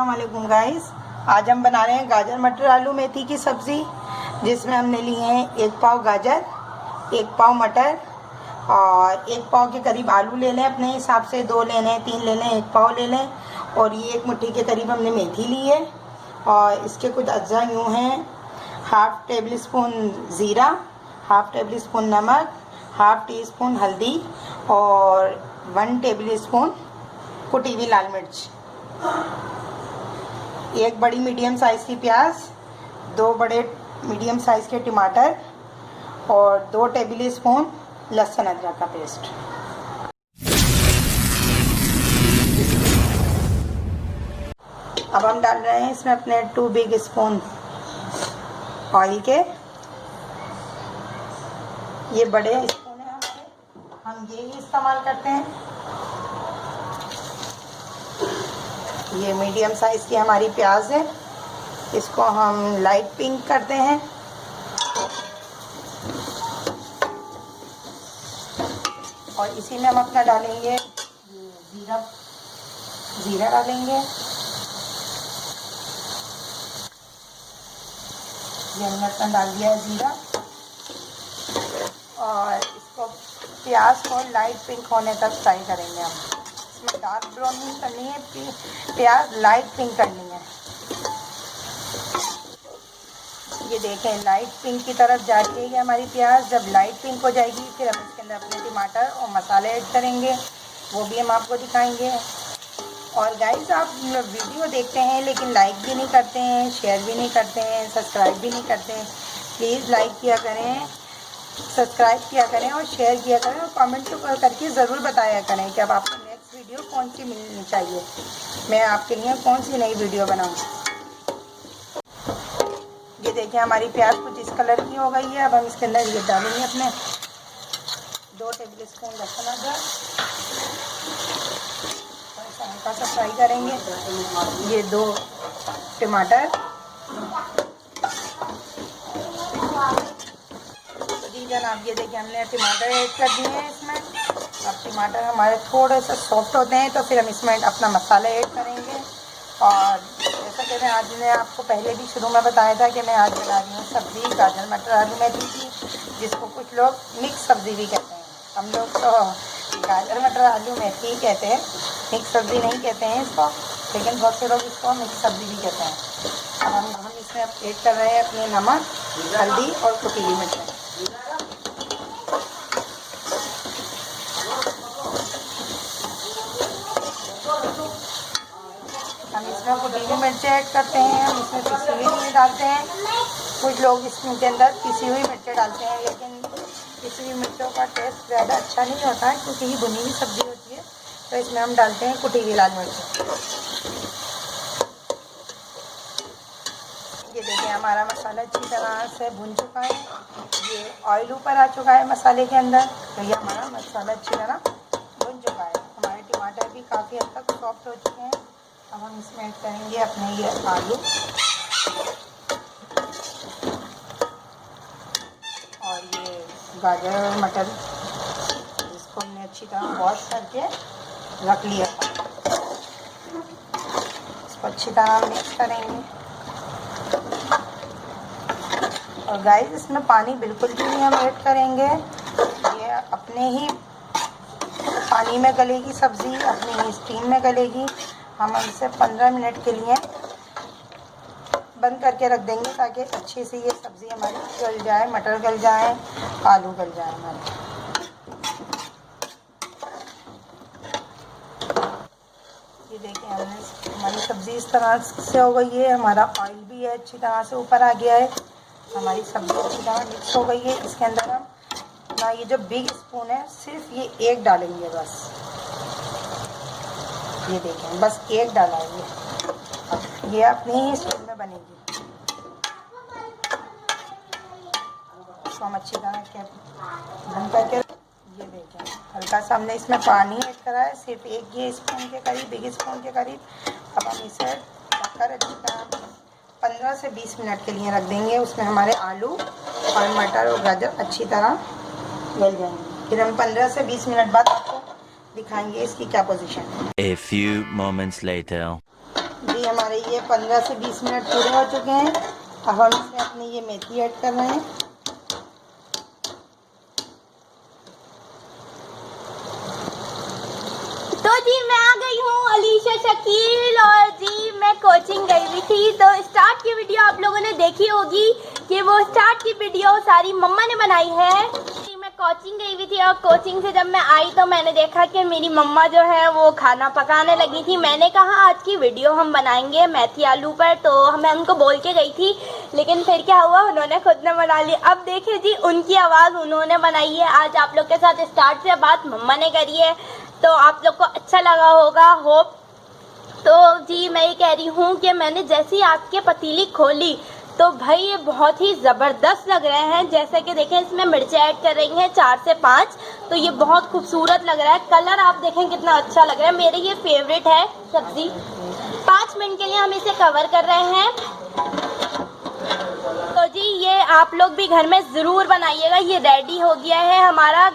अस्सलाम वालेकुम गाइस। आज हम बना रहे हैं गाजर मटर आलू मेथी की सब्ज़ी, जिसमें हमने लिए हैं 1 पाव गाजर, 1 पाव मटर और 1 पाव के करीब आलू ले लें अपने हिसाब से। 2 ले लें, 3 ले लें, 1 पाव ले लें। और ये 1 मुट्ठी के करीब हमने मेथी ली है। और इसके कुछ अज्जा यूँ हैं: हाफ़ टेबल स्पून ज़ीरा, हाफ़ टेबल स्पून नमक, हाफ़ टी स्पून हल्दी और 1 टेबल स्पून कुटी हुई लाल मिर्च, 1 बड़ी मीडियम साइज़ की प्याज, 2 बड़े मीडियम साइज़ के टमाटर और 2 टेबल स्पून लहसुन अदरक का पेस्ट। अब हम डाल रहे हैं इसमें अपने 2 बिग स्पून ऑयल के। ये बड़े स्पून है हमारे, हम ये ही इस्तेमाल करते हैं। ये मीडियम साइज़ की हमारी प्याज है, इसको हम लाइट पिंक करते हैं। और इसी में हम अपना डालेंगे ज़ीरा डालेंगे। ये हमने अपना डाल दिया है ज़ीरा। और इसको प्याज को लाइट पिंक होने तक फ्राई करेंगे हम। इसमें डार्क ब्राउन नहीं करनी है, प्याज लाइट पिंक करनी है। ये देखें, लाइट पिंक की तरफ जाती है हमारी प्याज। जब लाइट पिंक हो जाएगी फिर हम इसके अंदर अपने टमाटर और मसाले ऐड करेंगे, वो भी हम आपको दिखाएंगे। और गाइस, आप वीडियो देखते हैं लेकिन लाइक भी नहीं करते हैं, शेयर भी नहीं करते हैं, सब्सक्राइब भी नहीं करते हैं। प्लीज़ लाइक किया करें, सब्सक्राइब किया करें और शेयर किया करें और कमेंट करके ज़रूर बताया करें कि अब आपको नेक्स्ट वीडियो कौन सी मिलनी चाहिए, मैं आपके लिए कौन सी नई वीडियो बनाऊँ। ये देखिए, हमारी प्याज कुछ इस कलर की हो गई है। अब हम इसके अंदर ये डालेंगे अपने 2 टेबल स्पून लहसुन अदरक, हल्का सा फ्राई करेंगे। ये 2 टमाटर, जनाब ये देखिए हमने टमाटर ऐड कर दिए हैं इसमें। अब टमाटर हमारे थोड़े से सॉफ्ट होते हैं तो फिर हम इसमें अपना मसाला ऐड करेंगे। और जैसा कि मैं आज ने आपको पहले भी शुरू में बताया था कि मैं आज बना रही हूँ सब्ज़ी गाजर मटर आलू मेथी की, जिसको कुछ लोग मिक्स सब्ज़ी भी कहते हैं। हम लोग तो गाजर मटर आलू मेथी कहते हैं, मिक्स सब्ज़ी नहीं कहते हैं इसको, लेकिन बहुत से लोग इसको मिक्स सब्ज़ी भी कहते हैं। अब हम इसमें ऐड कर रहे हैं अपने नमक, हल्दी और कुटी हुई मिर्च। हम इसमें कुटी हुई मिर्चें ऐड करते हैं, हम इसमें पिसी हुई नहीं डालते हैं। कुछ लोग इसके अंदर पिसी हुई मिर्चें डालते हैं, लेकिन पिसी हुई मिर्चों का टेस्ट ज़्यादा अच्छा नहीं होता है क्योंकि ये भुनी हुई सब्ज़ी होती है। तो इसमें हम डालते हैं कुटी हुई लाल मिर्च। ये देखिए, हमारा मसाला अच्छी तरह से भुन चुका है। ये ऑयल ऊपर आ चुका है मसाले के अंदर, तो ये हमारा मसाला अच्छी तरह भुन चुका है। हमारे टमाटर भी काफ़ी हद तक सॉफ्ट हो चुके हैं। अब हम इसमें ऐड करेंगे अपने ये आलू और ये गाजर और मटर, इसको हमने अच्छी तरह वॉश करके रख लिया था। इसको अच्छी तरह मिक्स करेंगे। और गाइस, इसमें पानी बिल्कुल भी नहीं हम ऐड करेंगे, ये अपने ही पानी में गलेगी सब्ज़ी, अपनी ही स्टीम में गलेगी। हम इसे 15 मिनट के लिए बंद करके रख देंगे ताकि अच्छे से ये सब्ज़ी हमारी गल जाए, मटर गल जाए, आलू गल जाए हमारे। ये देखिए, हमारी सब्ज़ी इस तरह से हो गई है। हमारा ऑयल भी है अच्छी तरह से ऊपर आ गया है। हमारी सब्ज़ी अच्छी तरह मिक्स हो गई है। इसके अंदर हम ना ये जो बिग स्पून है सिर्फ ये 1 डालेंगे बस। ये देखें, बस 1 डाला है। ये अपनी ही स्टीम में बनेगी। इसको हम अच्छी तरह के बंद करके, ये देखें, हल्का सा हमने इसमें पानी ऐड करा है, सिर्फ 1 ये स्पून के करीब, बिग स्पून के करीब। अब हम इसे ढककर अच्छी तरह 15 से 20 मिनट के लिए रख देंगे। उसमें हमारे आलू और मटर और गाजर अच्छी तरह गल जाएंगे। फिर हम 15 से 20 मिनट बाद आपको दिखाएंगे इसकी क्या पोजीशन है। A few moments later. जी हमारे ये 15 से 20 मिनट पूरे हो चुके हैं। अब हम इसमें अपनी ये मेथी ऐड कर रहे हैं। तो जी मैं आ गई हूँ अलीशा शकील, और जी मैं कोचिंग गई हुई थी। तो स्टार्ट की वीडियो आप लोगों ने देखी होगी कि वो स्टार्ट की वीडियो सारी मम्मा ने बनाई है। जी मैं कोचिंग गई हुई थी, और कोचिंग से जब मैं आई तो मैंने देखा कि मेरी मम्मा जो है वो खाना पकाने लगी थी। मैंने कहा आज की वीडियो हम बनाएंगे मेथी आलू पर, तो मैं उनको बोल के गई थी, लेकिन फिर क्या हुआ, उन्होंने खुद ने बना ली। अब देखिए जी उनकी आवाज़ उन्होंने बनाई है। आज आप लोग के साथ स्टार्ट से बात मम्मा ने करी है, तो आप लोग को अच्छा लगा होगा, होप। तो जी मैं ये कह रही हूँ कि मैंने जैसी आपके पतीली खोली तो भाई ये बहुत ही ज़बरदस्त लग रहे हैं। जैसे कि देखें इसमें मिर्चें ऐड कर रही हैं 4 से 5, तो ये बहुत खूबसूरत लग रहा है। कलर आप देखें कितना अच्छा लग रहा है। मेरे ये फेवरेट है सब्ज़ी। 5 मिनट के लिए हम इसे कवर कर रहे हैं। तो जी ये आप लोग भी घर में ज़रूर बनाइएगा। ये रेडी हो गया है हमारा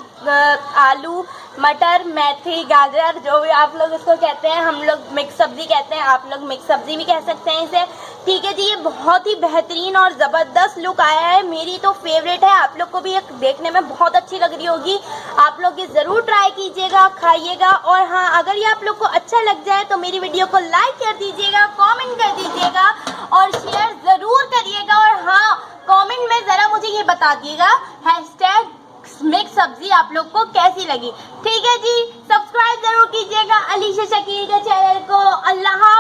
आलू मटर मेथी गाजर, जो भी आप लोग इसको कहते हैं, हम लोग मिक्स सब्ज़ी कहते हैं, आप लोग मिक्स सब्ज़ी भी कह सकते हैं इसे। ठीक है जी, ये बहुत ही बेहतरीन और ज़बरदस्त लुक आया है। मेरी तो फेवरेट है, आप लोग को भी एक देखने में बहुत अच्छी लग रही होगी। आप लोग ये ज़रूर ट्राई कीजिएगा, खाइएगा। और हाँ, अगर ये आप लोग को अच्छा लग जाए तो मेरी वीडियो को लाइक कर दीजिएगा, कमेंट कर दीजिएगा और शेयर ज़रूर करिएगा। और हाँ, कमेंट में ज़रा मुझे ये बता दिएगा हैशटैग मिक्स सब्जी आप लोग को कैसी लगी। ठीक है जी, सब्सक्राइब जरूर कीजिएगा अलीशा शकील के चैनल को। अल्लाह।